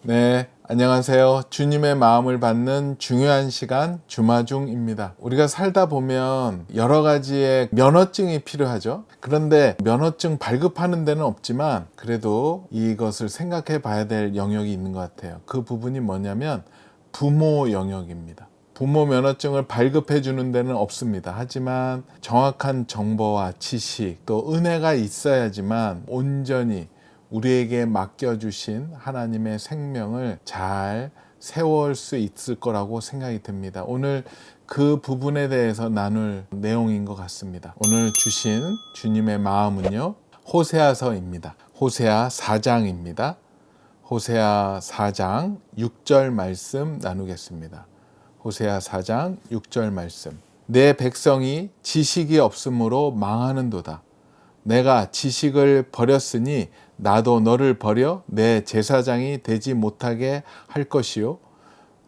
네, 안녕하세요. 주님의 마음을 받는 중요한 시간 주마중입니다. 우리가 살다 보면 여러 가지의 면허증이 필요하죠. 그런데 면허증 발급하는 데는 없지만 그래도 이것을 생각해 봐야 될 영역이 있는 것 같아요. 그 부분이 뭐냐면 부모 영역입니다. 부모 면허증을 발급해 주는 데는 없습니다. 하지만 정확한 정보와 지식 또 은혜가 있어야지만 온전히 우리에게 맡겨주신 하나님의 생명을 잘 세워올 수 있을 거라고 생각이 듭니다. 오늘 그 부분에 대해서 나눌 내용인 것 같습니다. 오늘 주신 주님의 마음은요, 호세아서입니다. 호세아 4장입니다. 호세아 4장 6절 말씀 나누겠습니다. 호세아 4장 6절 말씀. 내 백성이 지식이 없으므로 망하는도다. 내가 지식을 버렸으니 나도 너를 버려 내 제사장이 되지 못하게 할 것이요.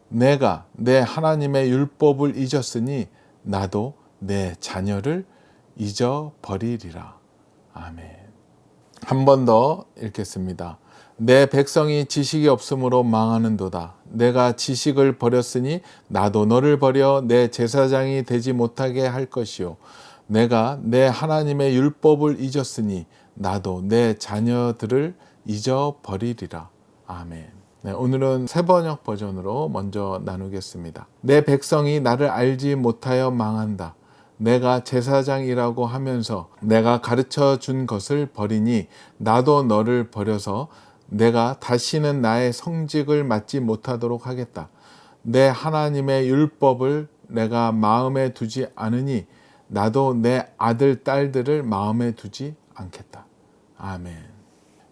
내가 내 하나님의 율법을 잊었으니 나도 내 자녀를 잊어버리리라. 아멘. 한 번 더 읽겠습니다. 내 백성이 지식이 없으므로 망하는도다. 내가 지식을 버렸으니 나도 너를 버려 내 제사장이 되지 못하게 할 것이요. 내가 내 하나님의 율법을 잊었으니 나도 내 자녀들을 잊어버리리라. 아멘. 네, 오늘은 새번역 버전으로 먼저 나누겠습니다. 내 백성이 나를 알지 못하여 망한다. 내가 제사장이라고 하면서 내가 가르쳐 준 것을 버리니 나도 너를 버려서 내가 다시는 나의 성직을 맡지 못하도록 하겠다. 내 하나님의 율법을 내가 마음에 두지 않으니 나도 내 아들, 딸들을 마음에 두지 않겠다. 아멘.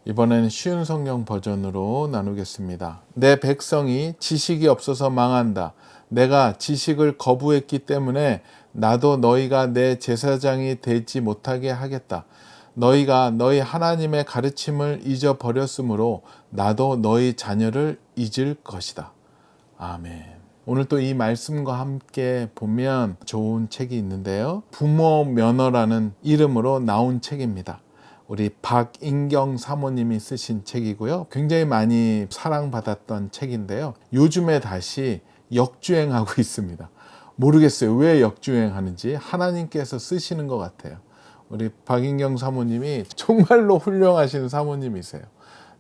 이번에는 쉬운 성경 버전으로 나누겠습니다. 내 백성이 지식이 없어서 망한다. 내가 지식을 거부했기 때문에 나도 너희가 내 제사장이 되지 못하게 하겠다. 너희가 너희 하나님의 가르침을 잊어버렸으므로 나도 너희 자녀를 잊을 것이다. 아멘. 오늘 또 이 말씀과 함께 보면 좋은 책이 있는데요. 부모 면허라는 이름으로 나온 책입니다. 우리 박인경 사모님이 쓰신 책이고요. 굉장히 많이 사랑받았던 책인데요. 요즘에 다시 역주행하고 있습니다. 모르겠어요. 왜 역주행하는지. 하나님께서 쓰시는 것 같아요. 우리 박인경 사모님이 정말로 훌륭하신 사모님이세요.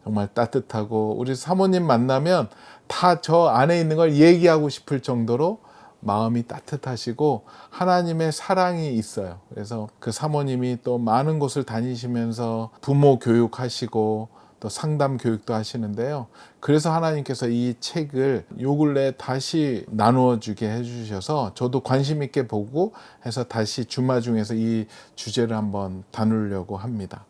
정말 따뜻하고 우리 사모님 만나면 다 저 안에 있는 걸 얘기하고 싶을 정도로 마음이 따뜻하시고 하나님의 사랑이 있어요. 그래서 그 사모님이 또 많은 곳을 다니시면서 부모 교육하시고 또 상담 교육도 하시는데요. 그래서 하나님께서 이 책을 요 근래 다시 나누어 주게 해주셔서 저도 관심 있게 보고 해서 다시 주마중에서 이 주제를 한번 다루려고 합니다.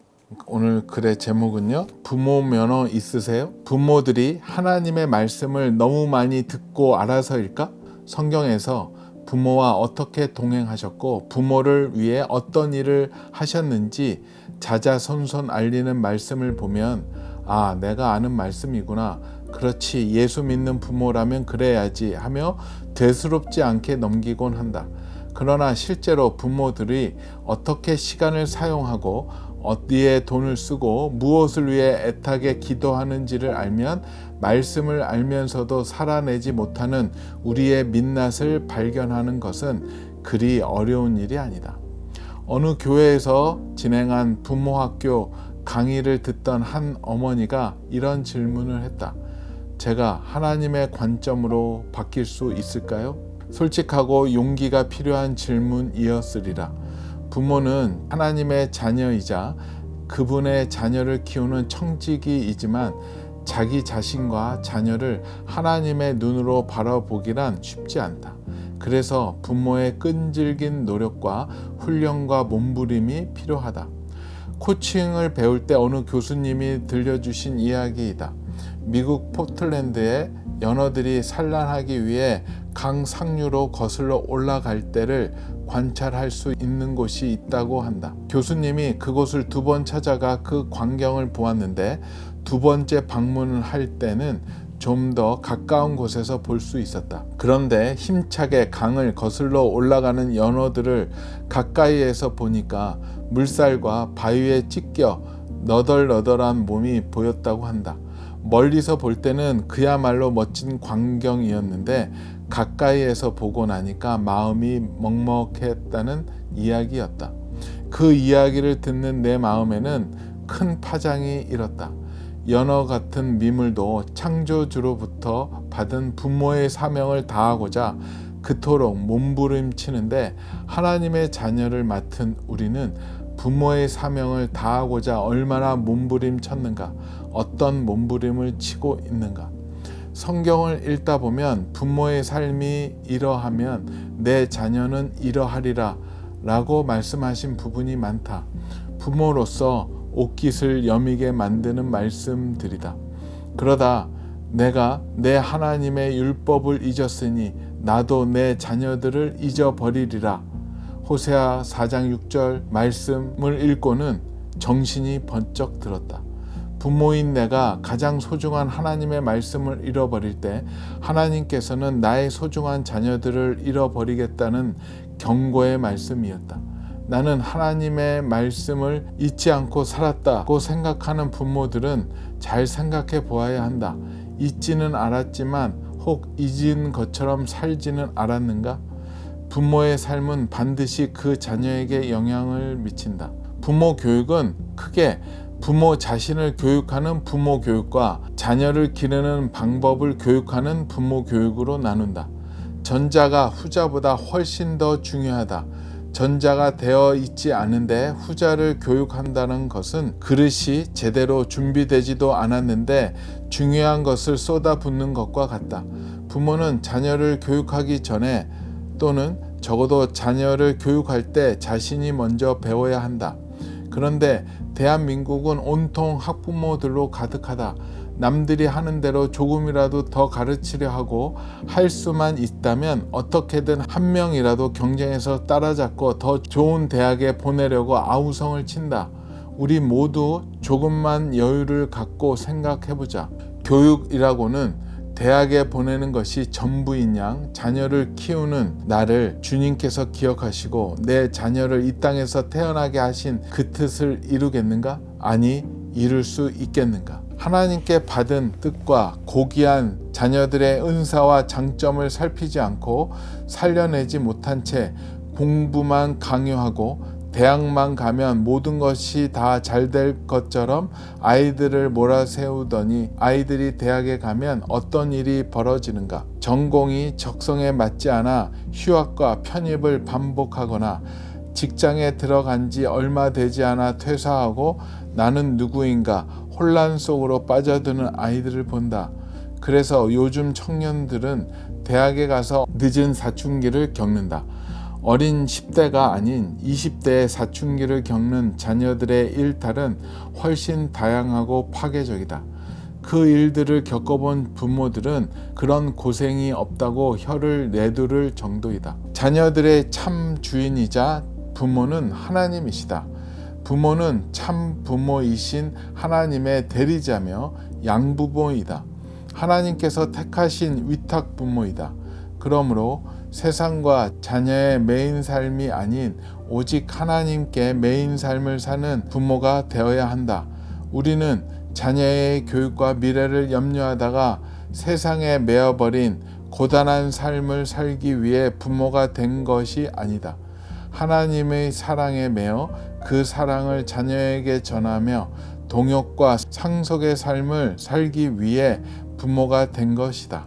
오늘 글의 제목은요, 부모 면허 있으세요? 부모들이 하나님의 말씀을 너무 많이 듣고 알아서일까? 성경에서 부모와 어떻게 동행하셨고 부모를 위해 어떤 일을 하셨는지 자자손손 알리는 말씀을 보면 아, 내가 아는 말씀이구나. 그렇지, 예수 믿는 부모라면 그래야지 하며 대수롭지 않게 넘기곤 한다. 그러나 실제로 부모들이 어떻게 시간을 사용하고 어디에 돈을 쓰고 무엇을 위해 애타게 기도하는지를 알면 말씀을 알면서도 살아내지 못하는 우리의 민낯을 발견하는 것은 그리 어려운 일이 아니다. 어느 교회에서 진행한 부모학교 강의를 듣던 한 어머니가 이런 질문을 했다. 제가 하나님의 관점으로 바뀔 수 있을까요? 솔직하고 용기가 필요한 질문이었으리라. 부모는 하나님의 자녀이자 그분의 자녀를 키우는 청지기이지만 자기 자신과 자녀를 하나님의 눈으로 바라보기란 쉽지 않다. 그래서 부모의 끈질긴 노력과 훈련과 몸부림이 필요하다. 코칭을 배울 때 어느 교수님이 들려주신 이야기이다. 미국 포틀랜드에 연어들이 산란하기 위해 강 상류로 거슬러 올라갈 때를 관찰할 수 있는 곳이 있다고 한다. 교수님이 그곳을 2번 찾아가 그 광경을 보았는데 2번째 방문을 할 때는 좀 더 가까운 곳에서 볼 수 있었다. 그런데 힘차게 강을 거슬러 올라가는 연어들을 가까이에서 보니까 물살과 바위에 찢겨 너덜너덜한 몸이 보였다고 한다. 멀리서 볼 때는 그야말로 멋진 광경이었는데 가까이에서 보고 나니까 마음이 먹먹했다는 이야기였다. 그 이야기를 듣는 내 마음에는 큰 파장이 일었다. 연어 같은 미물도 창조주로부터 받은 부모의 사명을 다하고자 그토록 몸부림치는데 하나님의 자녀를 맡은 우리는 부모의 사명을 다하고자 얼마나 몸부림쳤는가, 어떤 몸부림을 치고 있는가. 성경을 읽다 보면 부모의 삶이 이러하면 내 자녀는 이러하리라 라고 말씀하신 부분이 많다. 부모로서 옷깃을 여미게 만드는 말씀들이다. 그러다 내가 내 하나님의 율법을 잊었으니 나도 내 자녀들을 잊어버리리라. 호세아 4장 6절 말씀을 읽고는 정신이 번쩍 들었다. 부모인 내가 가장 소중한 하나님의 말씀을 잃어버릴 때 하나님께서는 나의 소중한 자녀들을 잃어버리겠다는 경고의 말씀이었다. 나는 하나님의 말씀을 잊지 않고 살았다고 생각하는 부모들은 잘 생각해 보아야 한다. 잊지는 않았지만 혹 잊은 것처럼 살지는 않았는가? 부모의 삶은 반드시 그 자녀에게 영향을 미친다. 부모 교육은 크게 부모 자신을 교육하는 부모 교육과 자녀를 기르는 방법을 교육하는 부모 교육으로 나눈다. 전자가 후자보다 훨씬 더 중요하다. 전자가 되어 있지 않은데 후자를 교육한다는 것은 그릇이 제대로 준비되지도 않았는데 중요한 것을 쏟아붓는 것과 같다. 부모는 자녀를 교육하기 전에 또는 적어도 자녀를 교육할 때 자신이 먼저 배워야 한다. 그런데 대한민국은 온통 학부모들로 가득하다. 남들이 하는 대로 조금이라도 더 가르치려 하고 할 수만 있다면 어떻게든 한 명이라도 경쟁해서 따라잡고 더 좋은 대학에 보내려고 아우성을 친다. 우리 모두 조금만 여유를 갖고 생각해보자. 교육이라고는 대학에 보내는 것이 전부인 양 자녀를 키우는 나를 주님께서 기억하시고 내 자녀를 이 땅에서 태어나게 하신 그 뜻을 이루겠는가? 아니, 이룰 수 있겠는가? 하나님께 받은 뜻과 고귀한 자녀들의 은사와 장점을 살피지 않고 살려내지 못한 채 공부만 강요하고 대학만 가면 모든 것이 다 잘 될 것처럼 아이들을 몰아세우더니 아이들이 대학에 가면 어떤 일이 벌어지는가? 전공이 적성에 맞지 않아 휴학과 편입을 반복하거나 직장에 들어간 지 얼마 되지 않아 퇴사하고 나는 누구인가 혼란 속으로 빠져드는 아이들을 본다. 그래서 요즘 청년들은 대학에 가서 늦은 사춘기를 겪는다. 어린 10대가 아닌 20대의 사춘기를 겪는 자녀들의 일탈은 훨씬 다양하고 파괴적이다. 그 일들을 겪어본 부모들은 그런 고생이 없다고 혀를 내두를 정도이다. 자녀들의 참 주인이자 부모는 하나님이시다. 부모는 참 부모이신 하나님의 대리자며 양부모이다. 하나님께서 택하신 위탁 부모이다. 그러므로 세상과 자녀의 메인 삶이 아닌 오직 하나님께 메인 삶을 사는 부모가 되어야 한다. 우리는 자녀의 교육과 미래를 염려하다가 세상에 매어버린 고단한 삶을 살기 위해 부모가 된 것이 아니다. 하나님의 사랑에 매어 그 사랑을 자녀에게 전하며 동역과 상속의 삶을 살기 위해 부모가 된 것이다.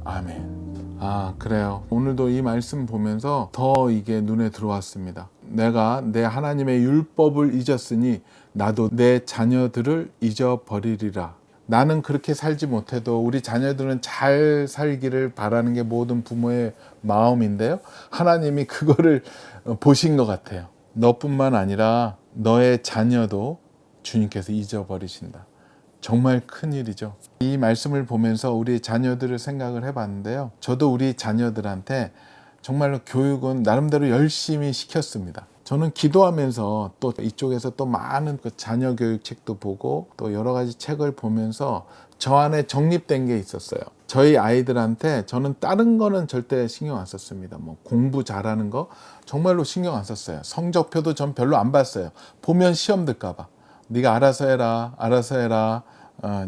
아멘. 그래요. 오늘도 이 말씀 보면서 더 이게 눈에 들어왔습니다. 내가 내 하나님의 율법을 잊었으니 나도 내 자녀들을 잊어버리리라. 나는 그렇게 살지 못해도 우리 자녀들은 잘 살기를 바라는 게 모든 부모의 마음인데요. 하나님이 그거를 보신 것 같아요. 너뿐만 아니라 너의 자녀도 주님께서 잊어버리신다. 정말 큰일이죠. 이 말씀을 보면서 우리 자녀들을 생각을 해봤는데요. 저도 우리 자녀들한테 정말로 교육은 나름대로 열심히 시켰습니다. 저는 기도하면서 또 이쪽에서 또 많은 그 자녀 교육 책도 보고 또 여러 가지 책을 보면서 저 안에 정립된 게 있었어요. 저희 아이들한테 저는 다른 거는 절대 신경 안 썼습니다. 뭐 공부 잘하는 거 정말로 신경 안 썼어요. 성적표도 전 별로 안 봤어요. 보면 시험 들까 봐. 네가 알아서 해라, 알아서 해라.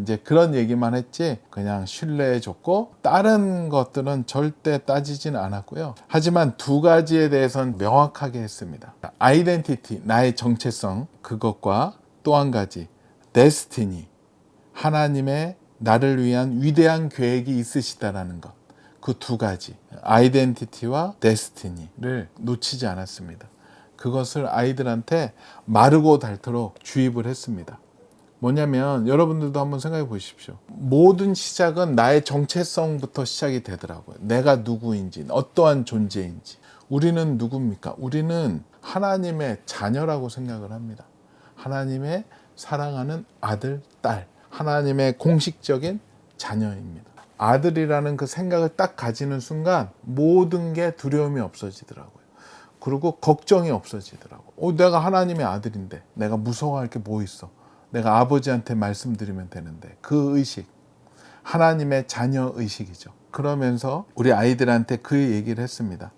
이제 그런 얘기만 했지 그냥 신뢰해줬고 다른 것들은 절대 따지진 않았고요. 하지만 두 가지에 대해서는 명확하게 했습니다. 아이덴티티, 나의 정체성, 그것과 또 한 가지 데스티니, 하나님의 나를 위한 위대한 계획이 있으시다라는 것. 그 두 가지 아이덴티티와 데스티니를 놓치지 않았습니다. 그것을 아이들한테 마르고 닳도록 주입을 했습니다. 뭐냐면 여러분들도 한번 생각해 보십시오. 모든 시작은 나의 정체성부터 시작이 되더라고요. 내가 누구인지, 어떠한 존재인지. 우리는 누굽니까? 우리는 하나님의 자녀라고 생각을 합니다. 하나님의 사랑하는 아들, 딸, 하나님의 공식적인 자녀입니다. 아들이라는 그 생각을 딱 가지는 순간 모든 게 두려움이 없어지더라고요. 그리고 걱정이 없어지더라고요. 내가 하나님의 아들인데 내가 무서워할 게 뭐 있어? 내가 아버지한테 말씀드리면 되는데. 그 의식, 하나님의 자녀 의식이죠. 그러면서 우리 아이들한테 그 얘기를 했습니다.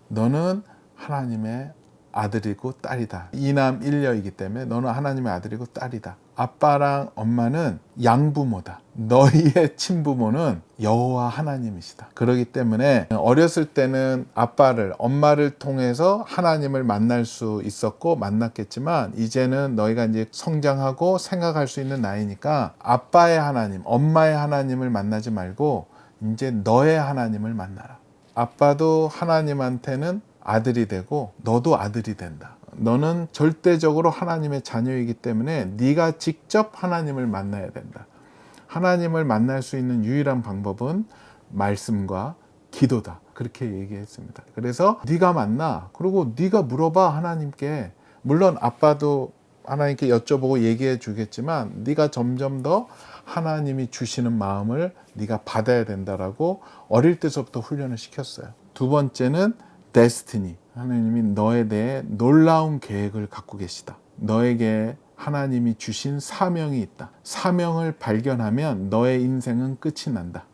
너는 하나님의 아들이고 딸이다. 이남 일녀이기 때문에 너는 하나님의 아들이고 딸이다. 아빠랑 엄마는 양부모다. 너희의 친부모는 여호와 하나님이시다. 그렇기 때문에 어렸을 때는 아빠를, 엄마를 통해서 하나님을 만날 수 있었고 만났겠지만 이제는 너희가 이제 성장하고 생각할 수 있는 나이니까 아빠의 하나님, 엄마의 하나님을 만나지 말고 이제 너의 하나님을 만나라. 아빠도 하나님한테는 아들이 되고 너도 아들이 된다. 너는 절대적으로 하나님의 자녀이기 때문에 네가 직접 하나님을 만나야 된다. 하나님을 만날 수 있는 유일한 방법은 말씀과 기도다. 그렇게 얘기했습니다. 그래서 네가 만나. 그리고 네가 물어봐 하나님께. 물론 아빠도 하나님께 여쭤보고 얘기해 주겠지만 네가 점점 더 하나님이 주시는 마음을 네가 받아야 된다라고 어릴 때서부터 훈련을 시켰어요. 두 번째는 데스티니. 하나님이 너에 대해 놀라운 계획을 갖고 계시다. 너에게 하나님이 주신 사명이 있다. 사명을 발견하면 너의 인생은 끝이 난다.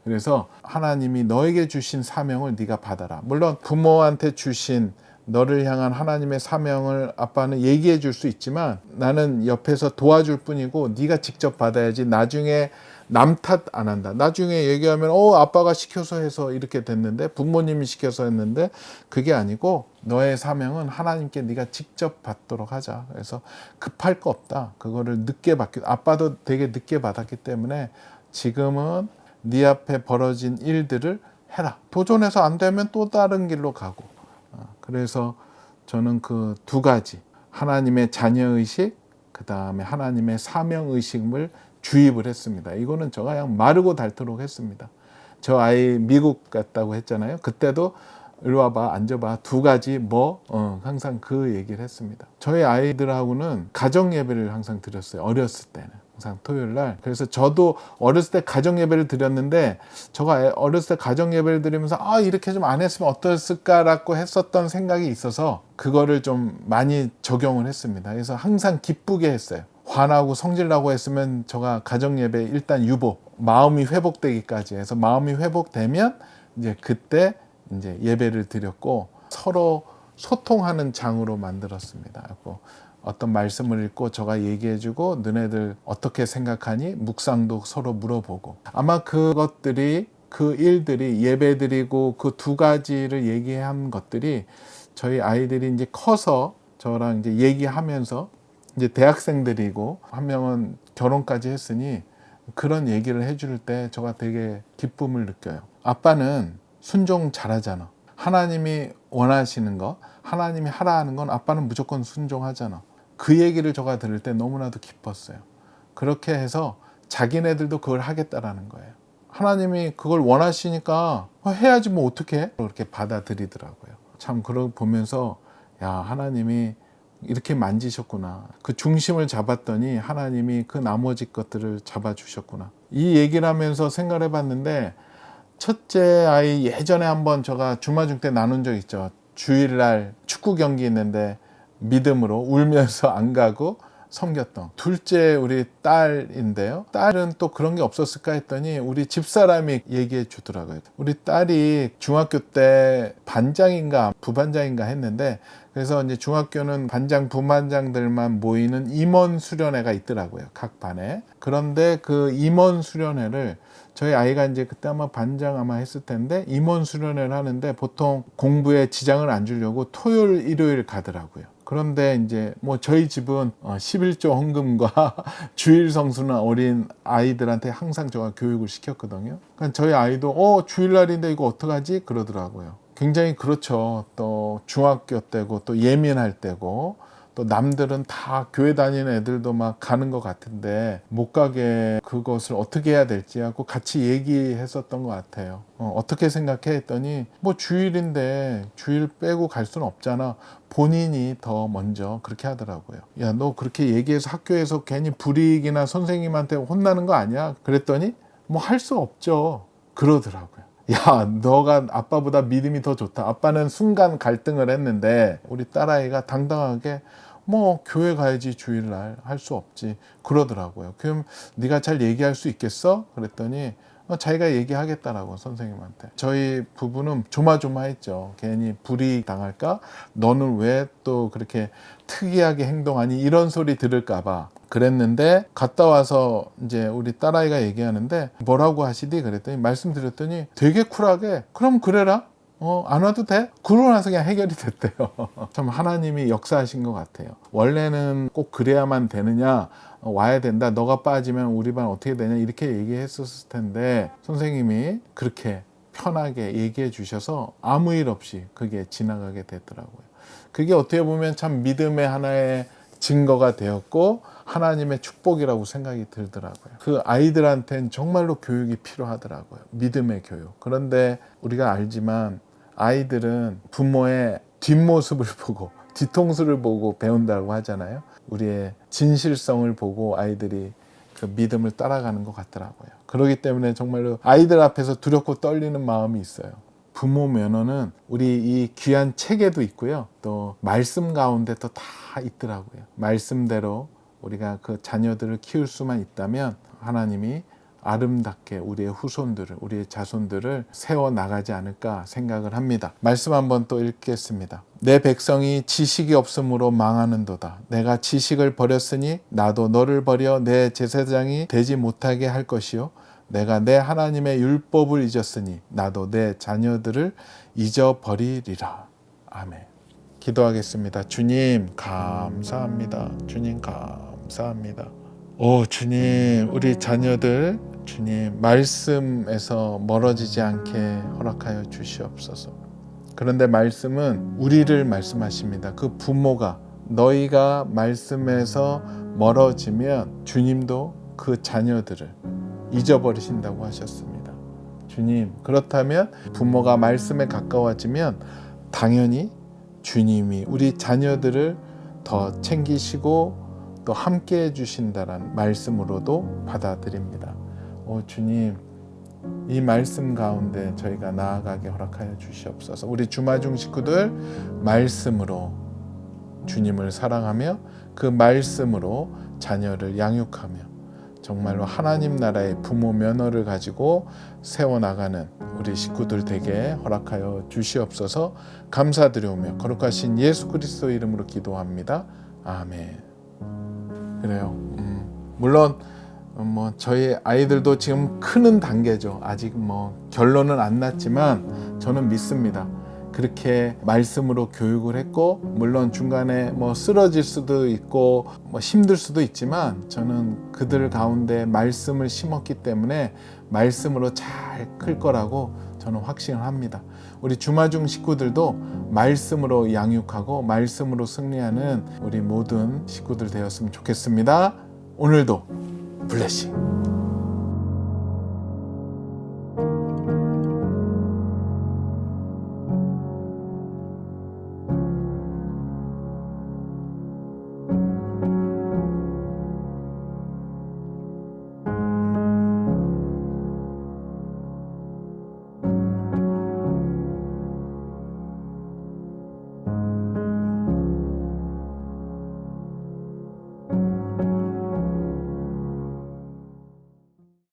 그래서 하나님이 너에게 주신 사명을 네가 받아라. 물론 부모한테 주신 너를 향한 하나님의 사명을 아빠는 얘기해 줄 수 있지만 나는 옆에서 도와줄 뿐이고 네가 직접 받아야지. 나중에 남 탓 안 한다. 나중에 얘기하면 아빠가 시켜서 해서 이렇게 됐는데, 부모님이 시켜서 했는데, 그게 아니고 너의 사명은 하나님께 네가 직접 받도록 하자. 그래서 급할 거 없다. 그거를 늦게 받기, 아빠도 되게 늦게 받았기 때문에 지금은 네 앞에 벌어진 일들을 해라. 도전해서 안 되면 또 다른 길로 가고. 그래서 저는 그 두 가지, 하나님의 자녀의식, 그 다음에 하나님의 사명의식을 주입을 했습니다. 이거는 제가 그냥 마르고 닳도록 했습니다. 저 아이 미국 갔다고 했잖아요. 그때도 이리 와봐, 앉아봐, 두 가지 항상 그 얘기를 했습니다. 저희 아이들하고는 가정 예배를 항상 드렸어요. 어렸을 때는 항상 토요일 날. 그래서 저도 어렸을 때 가정 예배를 드렸는데, 제가 어렸을 때 가정 예배를 드리면서 이렇게 좀 안 했으면 어땠을까라고 했었던 생각이 있어서 그거를 좀 많이 적용을 했습니다. 그래서 항상 기쁘게 했어요. 화나고 성질나고 했으면 제가 가정 예배 일단 유보, 마음이 회복되기까지 해서, 마음이 회복되면 이제 그때 이제 예배를 드렸고, 서로 소통하는 장으로 만들었습니다. 어떤 말씀을 읽고 저가 얘기해주고, 너네들 어떻게 생각하니? 묵상도 서로 물어보고. 아마 그것들이, 그 일들이, 예배드리고 그 두 가지를 얘기한 것들이 저희 아이들이 이제 커서 저랑 이제 얘기하면서, 이제 대학생들이고 한 명은 결혼까지 했으니 그런 얘기를 해줄 때 제가 되게 기쁨을 느껴요. 아빠는 순종 잘하잖아. 하나님이 원하시는 거, 하나님이 하라 하는 건 아빠는 무조건 순종하잖아. 그 얘기를 제가 들을 때 너무나도 기뻤어요. 그렇게 해서 자기네들도 그걸 하겠다라는 거예요. 하나님이 그걸 원하시니까 해야지 뭐 어떡해? 그렇게 받아들이더라고요. 참 그걸 보면서 하나님이 이렇게 만지셨구나. 그 중심을 잡았더니 하나님이 그 나머지 것들을 잡아주셨구나. 이 얘기를 하면서 생각을 해봤는데, 첫째 아이 예전에 한번 제가 주마중 때 나눈 적 있죠. 주일날 축구 경기 있는데 믿음으로 울면서 안 가고 섬겼던 둘째 우리 딸인데요. 딸은 또 그런 게 없었을까 했더니 우리 집사람이 얘기해 주더라고요. 우리 딸이 중학교 때 반장인가 부반장인가 했는데, 그래서 이제 중학교는 반장 부반장들만 모이는 임원 수련회가 있더라고요, 각 반에. 그런데 그 임원 수련회를 저희 아이가 이제 그때 아마 반장 아마 했을 텐데, 임원 수련회를 하는데 보통 공부에 지장을 안 주려고 토요일 일요일 가더라고요. 그런데 이제 뭐 저희 집은 11조 헌금과 주일 성수는 어린 아이들한테 항상 제가 교육을 시켰거든요. 그러니까 저희 아이도 주일날인데 이거 어떡하지? 그러더라고요. 굉장히 그렇죠. 또 중학교 때고 또 예민할 때고, 또 남들은 다 교회 다니는 애들도 막 가는 것 같은데 못 가게 그것을 어떻게 해야 될지 하고 같이 얘기했었던 것 같아요. 어떻게 생각해 했더니 뭐 주일인데 주일 빼고 갈 수는 없잖아. 본인이 더 먼저 그렇게 하더라고요. 야, 너 그렇게 얘기해서 학교에서 괜히 불이익이나 선생님한테 혼나는 거 아니야? 그랬더니 뭐 할 수 없죠. 그러더라고요. 야, 너가 아빠보다 믿음이 더 좋다. 아빠는 순간 갈등을 했는데 우리 딸아이가 당당하게 뭐 교회 가야지 주일날, 할 수 없지 그러더라고요. 그럼 네가 잘 얘기할 수 있겠어? 그랬더니 자기가 얘기하겠다라고 선생님한테. 저희 부부는 조마조마했죠. 괜히 불이익 당할까? 너는 왜 또 그렇게 특이하게 행동하니? 이런 소리 들을까 봐 그랬는데, 갔다 와서 이제 우리 딸아이가 얘기하는데 뭐라고 하시디? 그랬더니 말씀드렸더니 되게 쿨하게 그럼 그래라. 안 와도 돼? 그러고 나서 그냥 해결이 됐대요. 참 하나님이 역사하신 것 같아요. 원래는 꼭 그래야만 되느냐, 와야 된다, 너가 빠지면 우리 반 어떻게 되냐, 이렇게 얘기했었을 텐데 선생님이 그렇게 편하게 얘기해 주셔서 아무 일 없이 그게 지나가게 됐더라고요. 그게 어떻게 보면 참 믿음의 하나의 증거가 되었고 하나님의 축복이라고 생각이 들더라고요. 그 아이들한테는 정말로 교육이 필요하더라고요. 믿음의 교육. 그런데 우리가 알지만 아이들은 부모의 뒷모습을 보고 뒤통수를 보고 배운다고 하잖아요. 우리의 진실성을 보고 아이들이 그 믿음을 따라가는 것 같더라고요. 그렇기 때문에 정말로 아이들 앞에서 두렵고 떨리는 마음이 있어요. 부모 면허는 우리 이 귀한 책에도 있고요. 또 말씀 가운데도 다 있더라고요. 말씀대로 우리가 그 자녀들을 키울 수만 있다면 하나님이 아름답게 우리의 후손들을, 우리의 자손들을 세워나가지 않을까 생각을 합니다. 말씀 한번 또 읽겠습니다. 내 백성이 지식이 없으므로 망하는도다. 내가 지식을 버렸으니 나도 너를 버려 내 제사장이 되지 못하게 할 것이요. 내가 내 하나님의 율법을 잊었으니 나도 내 자녀들을 잊어버리리라. 아멘. 기도하겠습니다. 주님 감사합니다. 주님 감사합니다. 오 주님, 우리 자녀들 주님 말씀에서 멀어지지 않게 허락하여 주시옵소서. 그런데 말씀은 우리를 말씀하십니다. 그 부모가, 너희가 말씀에서 멀어지면 주님도 그 자녀들을 잊어버리신다고 하셨습니다. 주님, 그렇다면 부모가 말씀에 가까워지면 당연히 주님이 우리 자녀들을 더 챙기시고 또 함께 해주신다는 말씀으로도 받아들입니다. 오 주님, 이 말씀 가운데 저희가 나아가게 허락하여 주시옵소서. 우리 주마중 식구들 말씀으로 주님을 사랑하며 그 말씀으로 자녀를 양육하며 정말로 하나님 나라의 부모 면허를 가지고 세워나가는 우리 식구들 되게 허락하여 주시옵소서. 감사드리오며 거룩하신 예수 그리스도 이름으로 기도합니다. 아멘. 그래요. 물론 뭐 저희 아이들도 지금 크는 단계죠. 아직 뭐 결론은 안 났지만 저는 믿습니다. 그렇게 말씀으로 교육을 했고, 물론 중간에 뭐 쓰러질 수도 있고 뭐 힘들 수도 있지만 저는 그들 가운데 말씀을 심었기 때문에 말씀으로 잘 클 거라고 저는 확신을 합니다. 우리 주마중 식구들도 말씀으로 양육하고 말씀으로 승리하는 우리 모든 식구들 되었으면 좋겠습니다. 오늘도 블레싱.